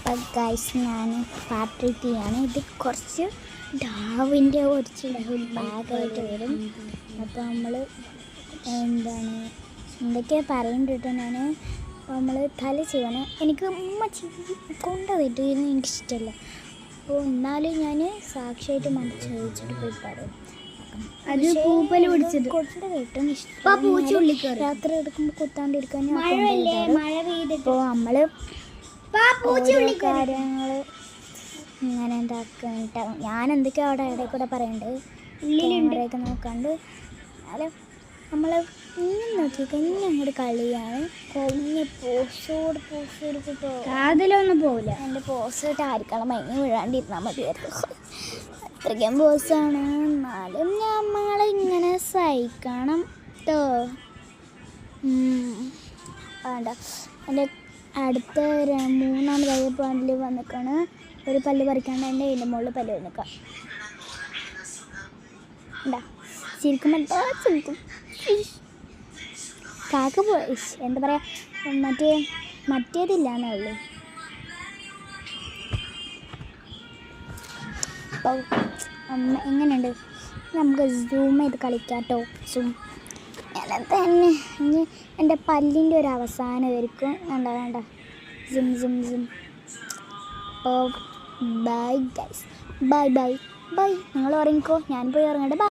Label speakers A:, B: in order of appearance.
A: അപ്പോൾ ഗൈസ് ഞാൻ പാർട്ട് ചെയ്യാണ്. ഇത് കുറച്ച് ഡാവിൻ്റെ കുറച്ച് ബാഗായിട്ട് വരും. അപ്പോൾ നമ്മൾ എന്തൊക്കെയാണ് പറയുന്നുണ്ട് ഞാൻ. നമ്മൾ തല ചെയ്യണം. എനിക്ക് ഉമ്മ കൊണ്ടുപോയിട്ട് എനിക്കിഷ്ടമല്ല. അപ്പോൾ എന്നാലും ഞാൻ സാക്ഷിയായിട്ട് ചോദിച്ചിട്ട് പോയി പറയും.
B: അത് പൂപ്പൽ പിടിച്ചിട്ട്
A: കുറച്ചുകൂടെ കിട്ടും ഇഷ്ടം. രാത്രി എടുക്കുമ്പോൾ കുത്താണ്ടിരിക്കാൻ അപ്പോൾ നമ്മൾ കാര്യങ്ങൾ ഇങ്ങനെ എന്താക്കിട്ട് ഞാൻ എന്തൊക്കെയോ അവിടെ ഇടയിൽ കൂടെ പറയണ്ട്. ക്യാമറയൊക്കെ നോക്കാണ്ട് എന്നാലും നമ്മൾ ഇങ്ങനെ നോക്കിയൊക്കെ ഇങ്ങനെ അങ്ങോട്ട് കളിയാണ്. കഴിഞ്ഞ പോസ്റ്റോട് കിട്ടോ
B: അതിലൊന്നും പോവില്ല.
A: എൻ്റെ പോസ്റ്റ് ആയിരിക്കണം മൈന് വീഴാണ്ടിരുന്നാൽ മതിയായിരുന്നു. അത്രയ്ക്കും പോസാണ്. എന്നാലും നമ്മളിങ്ങനെ സഹിക്കണം കേട്ടോ. വേണ്ട എൻ്റെ അടുത്ത 3-ാമതായ പല്ല് വന്നിക്കാണ്. ഒരു പല്ല് പറിക്കാണ്ട് എൻ്റെ അതിൻ്റെ മുകളിൽ പല്ല് വന്നിക്കാം. എന്താ ചിരിക്കുമ്പോൾ എന്താ ചിരിക്കും. കാക്ക പോയി എന്താ പറയുക മറ്റേതില്ല എന്നുള്ളൂ. അപ്പോൾ എങ്ങനെയുണ്ട് നമുക്ക് സൂം ചെയ്ത് കളിക്കാം കേട്ടോ. സൂം അങ്ങനെ തന്നെ ഇനി എൻ്റെ പല്ലിൻ്റെ ഒരു അവസാനം ആയിരിക്കും. വേണ്ട സും. അപ്പോൾ ബൈ ഗൈസ്, ബൈ. നിങ്ങൾ ഉറങ്ങിക്കോ, ഞാൻ പോയി ഉറങ്ങട്ടെ.